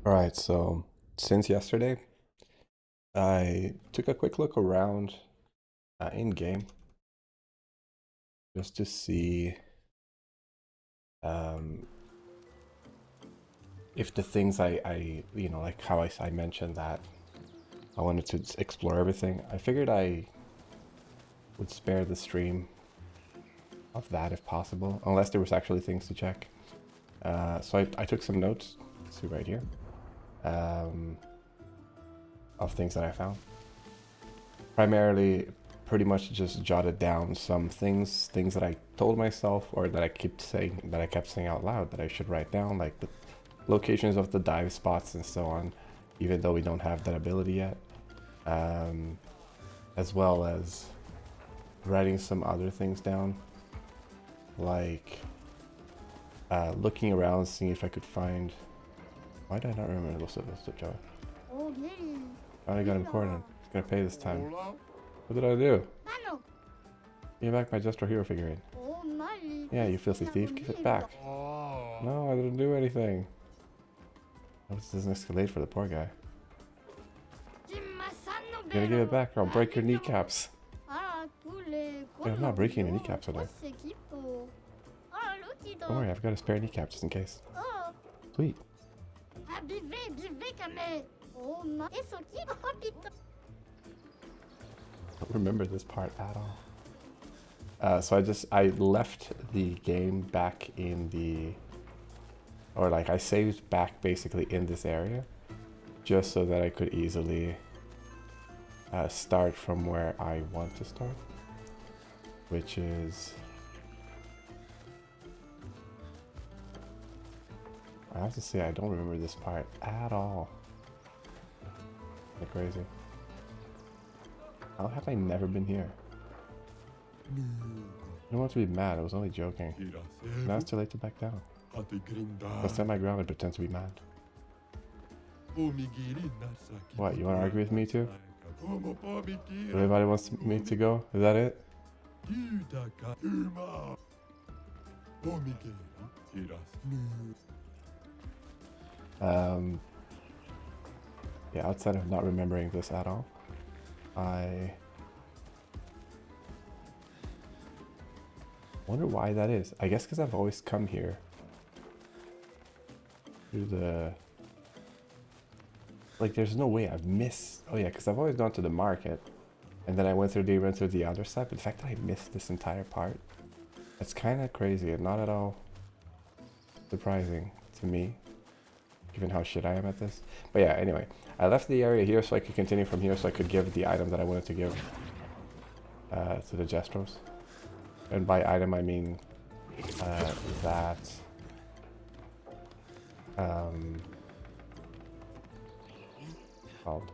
All right, so since yesterday, I took a quick look around in game just to see um, if the things like how I mentioned that I wanted to explore everything. I figured I would spare the stream of that if possible, unless there was actually things to check. So I took some notes, see right here, um, of things that I found. Primarily, pretty much just jotted down some things that I told myself or that I kept saying out loud that I should write down, like the locations of the dive spots and so on, even though we don't have that ability yet. Um, as well as writing some other things down, like looking around, seeing if I could find. Why did I not remember the job? I got important. It's gonna pay this time. What did I do? Give me back my Jestro Hero figurine. Yeah, you filthy thief, give it back. No, I didn't do anything. Oh, this doesn't escalate for the poor guy. You gotta give it back or I'll break your kneecaps. Wait, I'm not breaking any kneecaps today. Don't worry, I've got a spare kneecap just in case. Sweet. I don't remember this part at all. So I left the game back in the, or like I saved back basically in this area, just so that I could easily start from where I want to start, which is, I have to say I don't remember this part at all. Like crazy. How have I never been here? You don't want to be mad, I was only joking. Now it's too late to back down. I'll stand my ground and pretend to be mad. What, you want to argue with me too? Everybody wants me to go? Is that it? Yeah, outside of not remembering this at all, I wonder why that is. I guess because I've always come here through the, like there's no way I've missed. Oh yeah, because I've always gone to the market and then I went through the other side, but the fact that I missed this entire part, it's kind of crazy and not at all surprising to me, given how shit I am at this. But yeah, anyway, I left the area here so I could continue from here so I could give the item that I wanted to give to the Jestros. And by item I mean that called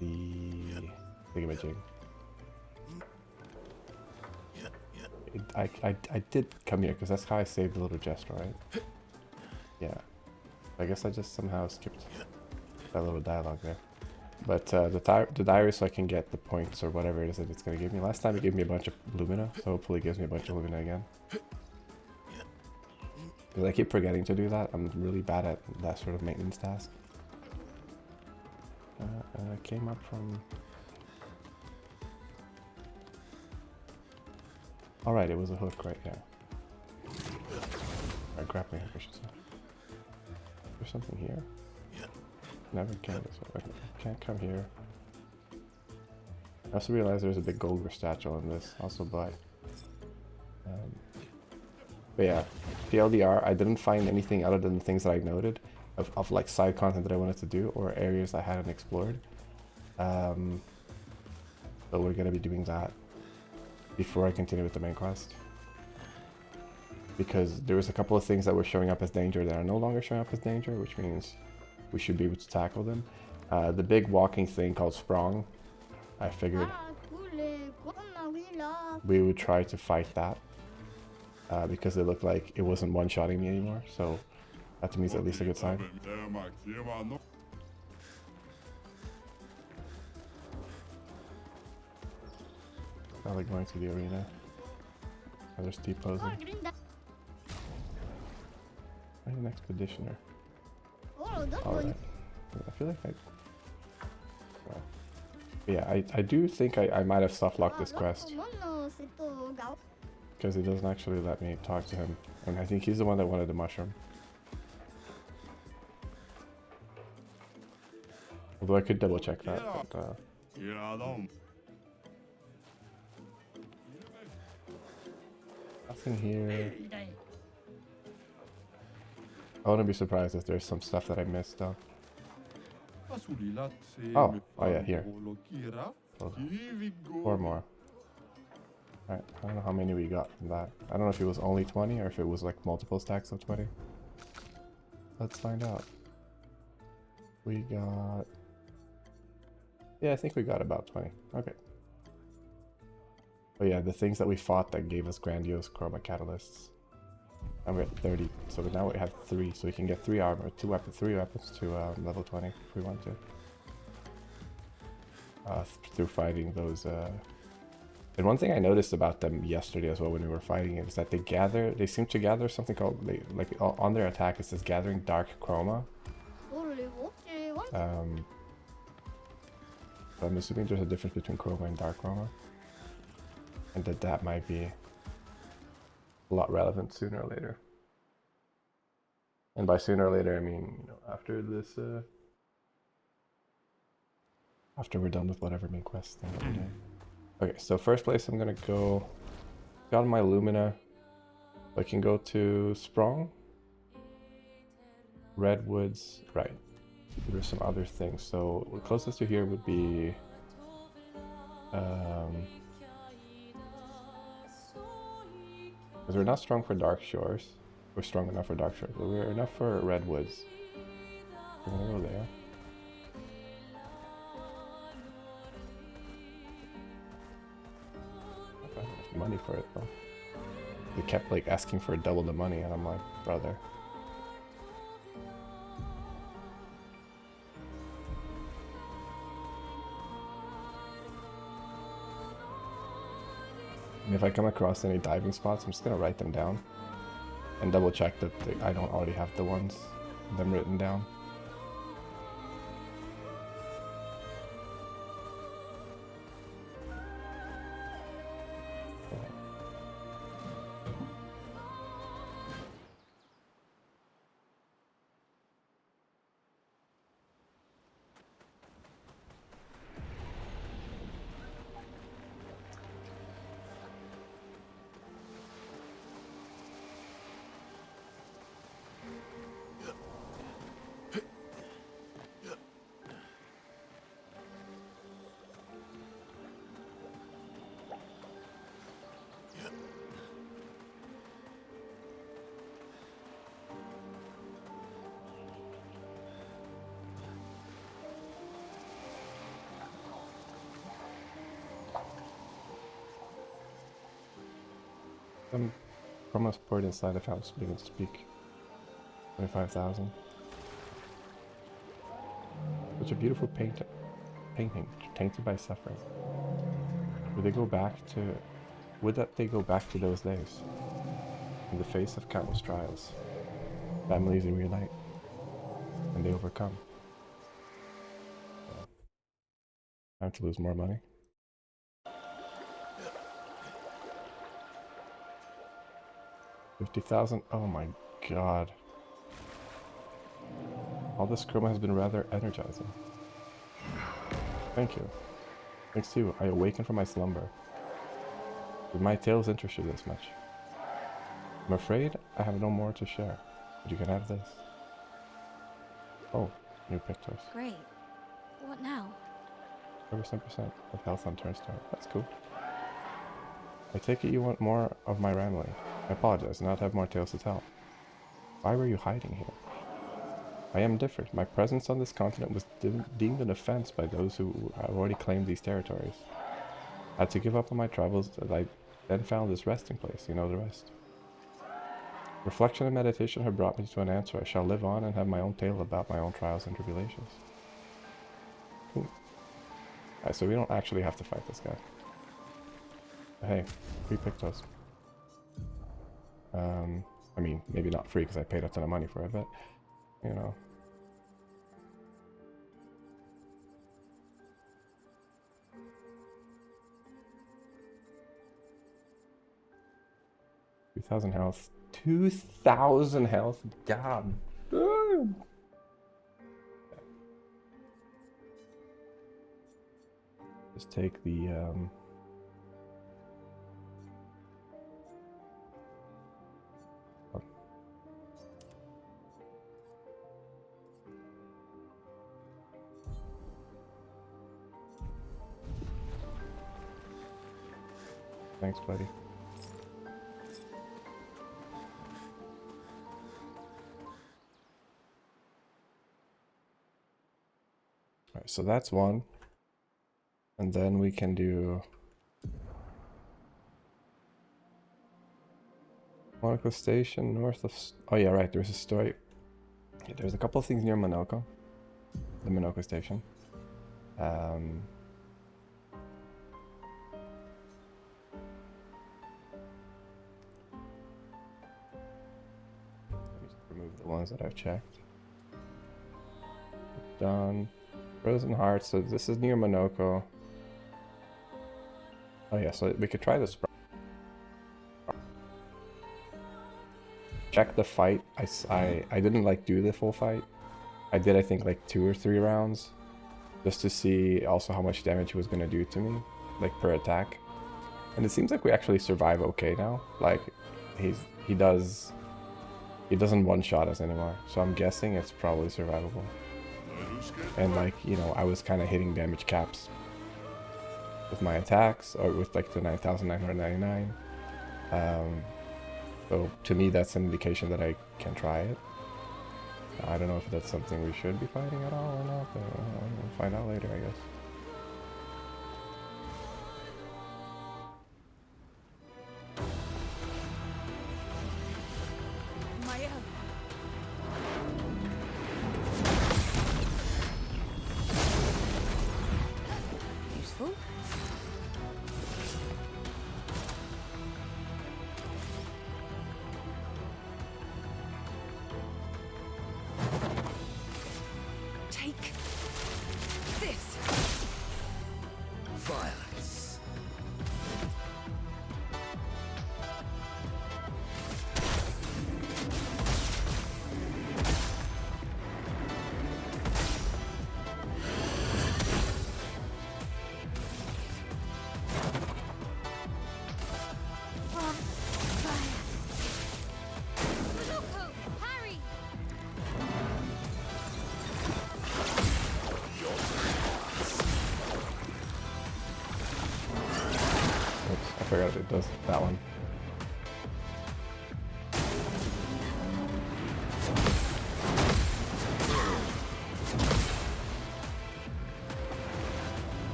the thingamajig. I did come here because that's how I saved the little Jestro, right? Yeah. I guess I just somehow skipped that little dialogue there. But the diary, so I can get the points or whatever it is that it's going to give me. Last time it gave me a bunch of Lumina, so hopefully it gives me a bunch of Lumina again. Because I keep forgetting to do that. I'm really bad at that sort of maintenance task. I came up from... Alright, it was a hook right there. Or grappling hook, I should say. There's something here. Never came this way. I can't come here. I also realized there's a big gold statue on this. Also, but yeah, TLDR, I didn't find anything other than the things that I noted of like side content that I wanted to do or areas I hadn't explored. So we're gonna be doing that before I continue with the main quest. Because there was a couple of things that were showing up as danger that are no longer showing up as danger, which means we should be able to tackle them. The big walking thing called Sprong, I figured we would try to fight that because it looked like it wasn't one-shotting me anymore, so that to me is at least a good sign. Probably going to the arena. Another steep posing. I'm an expeditioner. Alright. I feel like yeah, I do think I might have soft locked this quest. Because it doesn't actually let me talk to him. And I think he's the one that wanted the mushroom. Although I could double check that. But, nothing here. I wouldn't be surprised if there's some stuff that I missed though. Oh yeah, here. Oh, 4 more. Alright, I don't know how many we got from that. I don't know if it was only 20 or if it was like multiple stacks of 20. Let's find out. We got... Yeah, I think we got about 20. Okay. But yeah, the things that we fought that gave us grandiose chroma catalysts. And we're at 30, so now we have 3, so we can get 3 armor, 3 weapons to level 20 if we want to. Through fighting those... And one thing I noticed about them yesterday as well when we were fighting it is that they seem to gather something called, like on their attack it says gathering dark chroma. So I'm assuming there's a difference between chroma and dark chroma. And that might be a lot relevant sooner or later. And by sooner or later I mean, you know, after this, after we're done with whatever main quest thing that we're doing. Okay, so first place I'm gonna go, got my Lumina. I can go to Sprong, Redwoods, right. There's some other things, so the closest to here would be, because we're not strong for Dark Shores. We're strong enough for Dark Shores, but we're enough for Redwoods. We're gonna go there. Money for it though. They kept like asking for double the money and I'm like, brother. And if I come across any diving spots, I'm just gonna write them down and double check that I don't already have them written down. Some promise poured inside the house begins to speak. 25,000. Such a beautiful painting, tainted by suffering. Would they go back to those days? In the face of countless trials, families reunite, and they overcome. Time to lose more money. 50,000? Oh my god. All this chroma has been rather energizing. Thank you. Thanks to you, I awaken from my slumber. Did my tales interest you this much? I'm afraid I have no more to share, but you can have this. Oh, new pictures. Great. What now? Over 10% of health on turn start. That's cool. I take it you want more of my rambling. I apologize, I not have more tales to tell. Why were you hiding here? I am different. My presence on this continent was deemed an offense by those who have already claimed these territories. I had to give up on my travels, and I then found this resting place. You know the rest. Reflection and meditation have brought me to an answer. I shall live on and have my own tale about my own trials and tribulations. Cool. Alright, so we don't actually have to fight this guy. But hey, free Pictos. I mean, maybe not free because I paid a ton of money for it, but, you know. 2,000 health. 2,000 health? God damn. Just take the thanks, buddy. Alright, so that's one. And then we can do Monaco Station north of... Oh yeah, right, there's a story. Yeah, there's a couple of things near Monaco. The Monaco Station. Let me just remove the ones that I've checked. Done. Frozen Hearts, so this is near Monaco. Oh yeah, so we could try this. Check the fight. I didn't like do the full fight. I did, I think, like 2 or 3 rounds. Just to see also how much damage he was gonna do to me, like per attack. And it seems like we actually survive okay now. Like he doesn't one-shot us anymore. So I'm guessing it's probably survivable. And like, you know, I was kind of hitting damage caps with my attacks, or with like the 9,999. So to me, that's an indication that I can try it. I don't know if that's something we should be fighting at all or not, but we'll find out later, I guess. Useful. Take this. Violence. On fire. Loco, Harry. Oops, I forgot it does that one.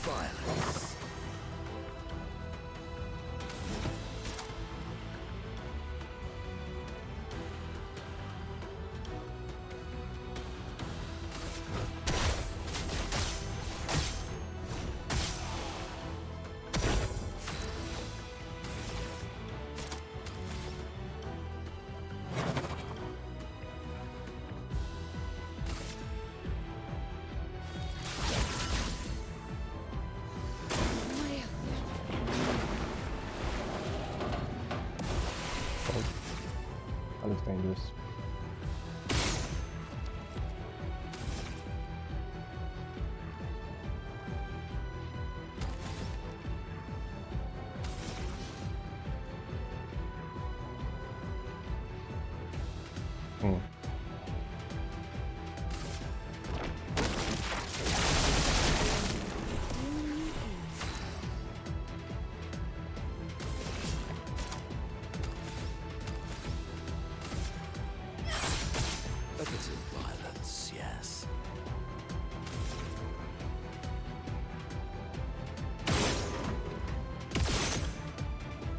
Violence. That looks dangerous. A bit of